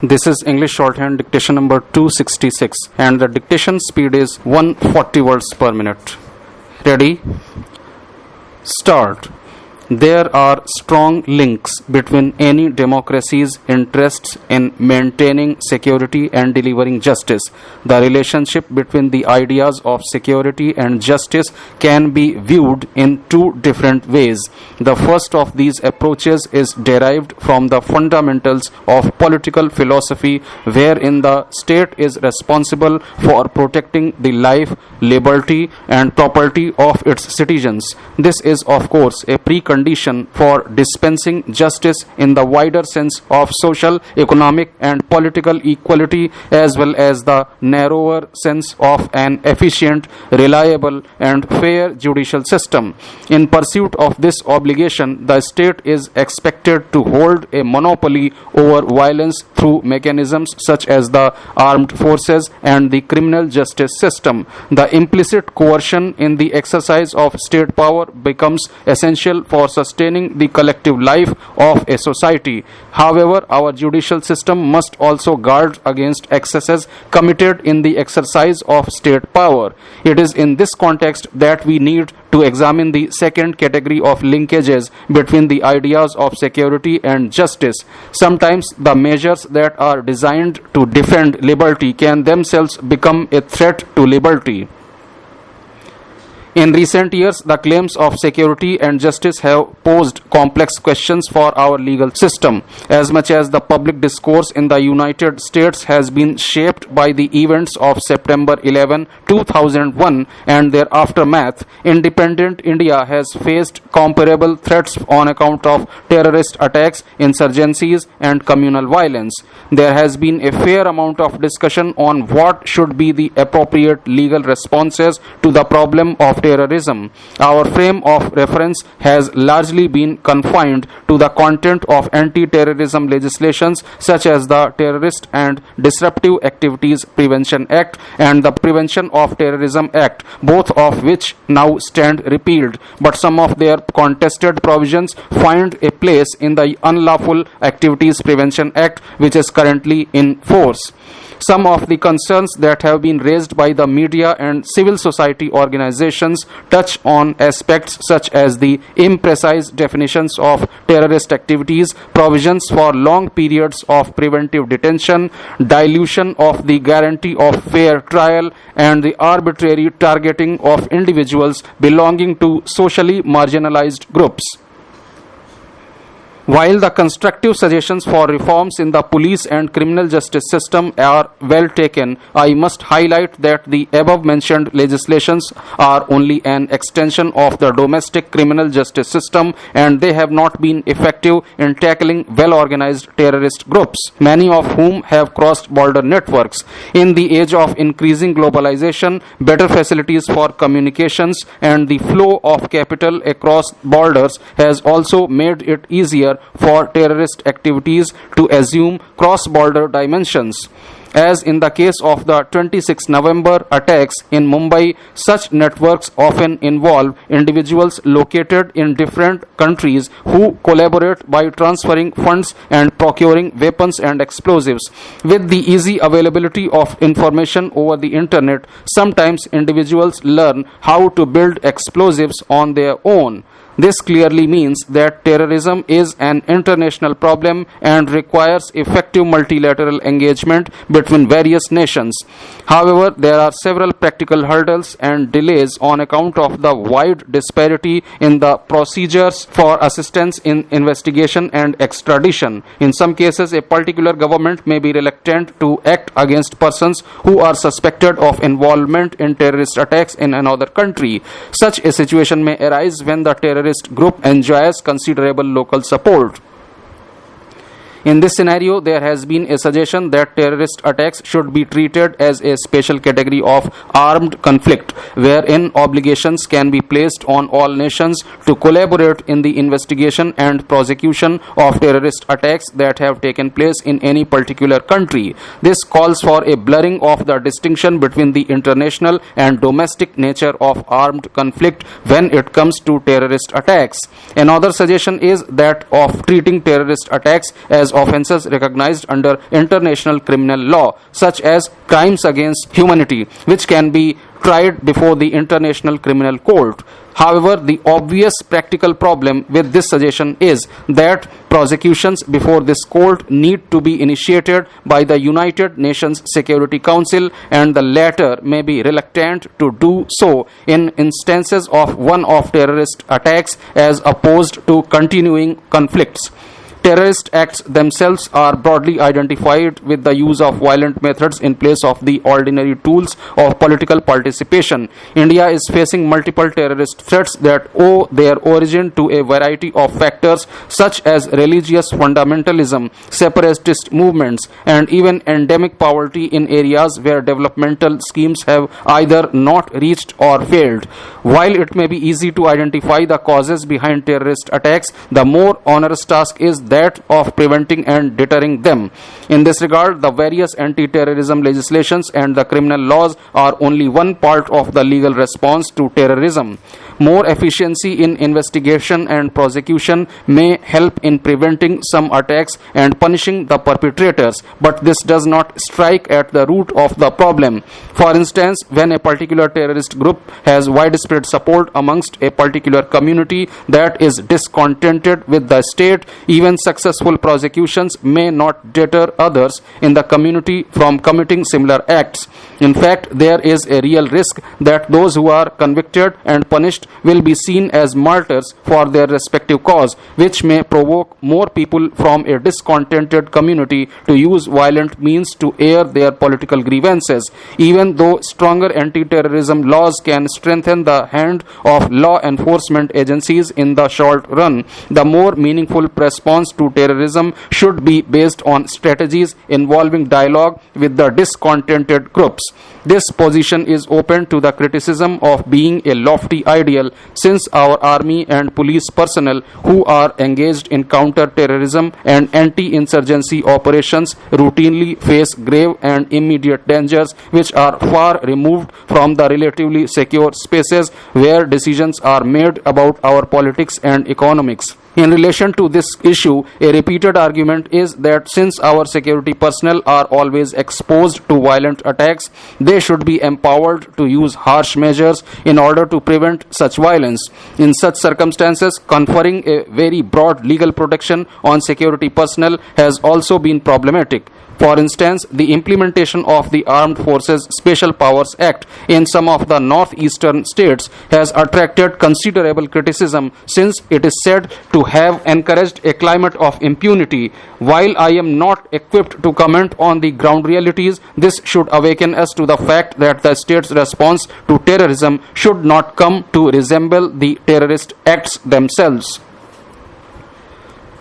This is English shorthand dictation number 266 and the dictation speed is 140 words per minute. Ready? Start. There are strong links between any democracy's interests in maintaining security and delivering justice. The relationship between the ideas of security and justice can be viewed in two different ways. The first of these approaches is derived from the fundamentals of political philosophy, wherein the state is responsible for protecting the life, liberty, and property of its citizens. This is, of course, a precondition for dispensing justice in the wider sense of social, economic, and political equality, as well as the narrower sense of an efficient, reliable, and fair judicial system. In pursuit of this obligation, the state is expected to hold a monopoly over violence through mechanisms such as the armed forces and the criminal justice system. The implicit coercion in the exercise of state power becomes essential for sustaining the collective life of a society. However, our judicial system must also guard against excesses committed in the exercise of state power. It is in this context that we need to examine the second category of linkages between the ideas of security and justice. Sometimes the measures that are designed to defend liberty can themselves become a threat to liberty. In recent years, the claims of security and justice have posed complex questions for our legal system. As much as the public discourse in the United States has been shaped by the events of September 11, 2001 and their aftermath, independent India has faced comparable threats on account of terrorist attacks, insurgencies, and communal violence. There has been a fair amount of discussion on what should be the appropriate legal responses to the problem of terrorism. Our frame of reference has largely been confined to the content of anti-terrorism legislations such as the Terrorist and Disruptive Activities Prevention Act and the Prevention of Terrorism Act, both of which now stand repealed, but some of their contested provisions find a place in the Unlawful Activities Prevention Act, which is currently in force. Some of the concerns that have been raised by the media and civil society organizations touch on aspects such as the imprecise definitions of terrorist activities, provisions for long periods of preventive detention, dilution of the guarantee of fair trial, and the arbitrary targeting of individuals belonging to socially marginalized groups. While the constructive suggestions for reforms in the police and criminal justice system are well taken, I must highlight that the above-mentioned legislations are only an extension of the domestic criminal justice system and they have not been effective in tackling well-organized terrorist groups, many of whom have crossed border networks. In the age of increasing globalization, better facilities for communications and the flow of capital across borders has also made it easier for terrorist activities to assume cross-border dimensions. As in the case of the 26 November attacks in Mumbai, such networks often involve individuals located in different countries who collaborate by transferring funds and procuring weapons and explosives. With the easy availability of information over the internet, sometimes individuals learn how to build explosives on their own. This clearly means that terrorism is an international problem and requires effective multilateral engagement between various nations. However, there are several practical hurdles and delays on account of the wide disparity in the procedures for assistance in investigation and extradition. In some cases, a particular government may be reluctant to act against persons who are suspected of involvement in terrorist attacks in another country. Such a situation may arise when the terrorist group enjoys considerable local support. In this scenario, there has been a suggestion that terrorist attacks should be treated as a special category of armed conflict, wherein obligations can be placed on all nations to collaborate in the investigation and prosecution of terrorist attacks that have taken place in any particular country. This calls for a blurring of the distinction between the international and domestic nature of armed conflict when it comes to terrorist attacks. Another suggestion is that of treating terrorist attacks as as offences recognized under international criminal law, such as crimes against humanity, which can be tried before the International Criminal Court. However, the obvious practical problem with this suggestion is that prosecutions before this court need to be initiated by the United Nations Security Council, and the latter may be reluctant to do so in instances of one-off terrorist attacks as opposed to continuing conflicts. Terrorist acts themselves are broadly identified with the use of violent methods in place of the ordinary tools of political participation. India is facing multiple terrorist threats that owe their origin to a variety of factors such as religious fundamentalism, separatist movements, and even endemic poverty in areas where developmental schemes have either not reached or failed. While it may be easy to identify the causes behind terrorist attacks, the more onerous task is that of preventing and deterring them. In this regard, the various anti-terrorism legislations and the criminal laws are only one part of the legal response to terrorism. More efficiency in investigation and prosecution may help in preventing some attacks and punishing the perpetrators, but this does not strike at the root of the problem. For instance, when a particular terrorist group has widespread support amongst a particular community that is discontented with the state, even successful prosecutions may not deter others in the community from committing similar acts. In fact, there is a real risk that those who are convicted and punished will be seen as martyrs for their respective cause, which may provoke more people from a discontented community to use violent means to air their political grievances. Even though stronger anti-terrorism laws can strengthen the hand of law enforcement agencies in the short run, the more meaningful response to terrorism should be based on strategies involving dialogue with the discontented groups. This position is open to the criticism of being a lofty ideal, since our army and police personnel who are engaged in counter-terrorism and anti-insurgency operations routinely face grave and immediate dangers which are far removed from the relatively secure spaces where decisions are made about our politics and economics. In relation to this issue, a repeated argument is that since our security personnel are always exposed to violent attacks, they should be empowered to use harsh measures in order to prevent such violence. In such circumstances, conferring a very broad legal protection on security personnel has also been problematic. For instance, the implementation of the Armed Forces Special Powers Act in some of the northeastern states has attracted considerable criticism, since it is said to have encouraged a climate of impunity. While I am not equipped to comment on the ground realities, this should awaken us to the fact that the state's response to terrorism should not come to resemble the terrorist acts themselves.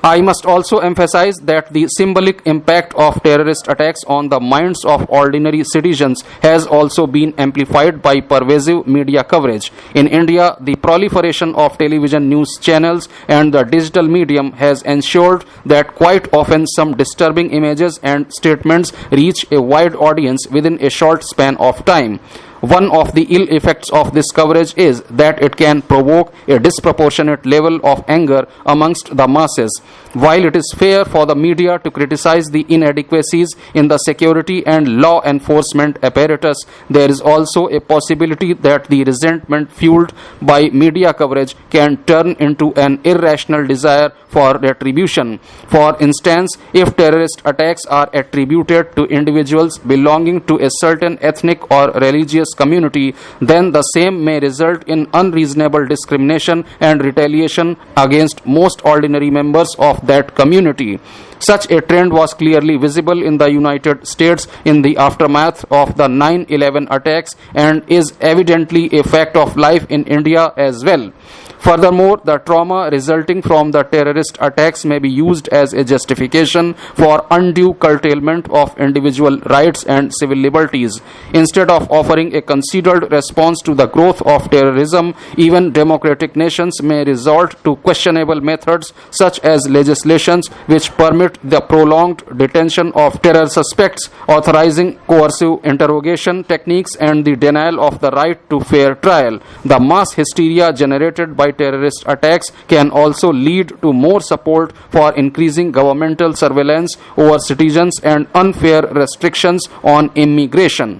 I must also emphasize that the symbolic impact of terrorist attacks on the minds of ordinary citizens has also been amplified by pervasive media coverage. In India, the proliferation of television news channels and the digital medium has ensured that quite often some disturbing images and statements reach a wide audience within a short span of time. One of the ill effects of this coverage is that it can provoke a disproportionate level of anger amongst the masses. While it is fair for the media to criticize the inadequacies in the security and law enforcement apparatus, there is also a possibility that the resentment fueled by media coverage can turn into an irrational desire for retribution. For instance, if terrorist attacks are attributed to individuals belonging to a certain ethnic or religious community, then the same may result in unreasonable discrimination and retaliation against most ordinary members of that community. Such a trend was clearly visible in the United States in the aftermath of the 9/11 attacks and is evidently a fact of life in India as well. Furthermore, the trauma resulting from the terrorist attacks may be used as a justification for undue curtailment of individual rights and civil liberties. Instead of offering a considered response to the growth of terrorism, even democratic nations may resort to questionable methods such as legislations which permit the prolonged detention of terror suspects, authorizing coercive interrogation techniques, and the denial of the right to fair trial. The mass hysteria generated by by terrorist attacks can also lead to more support for increasing governmental surveillance over citizens and unfair restrictions on immigration.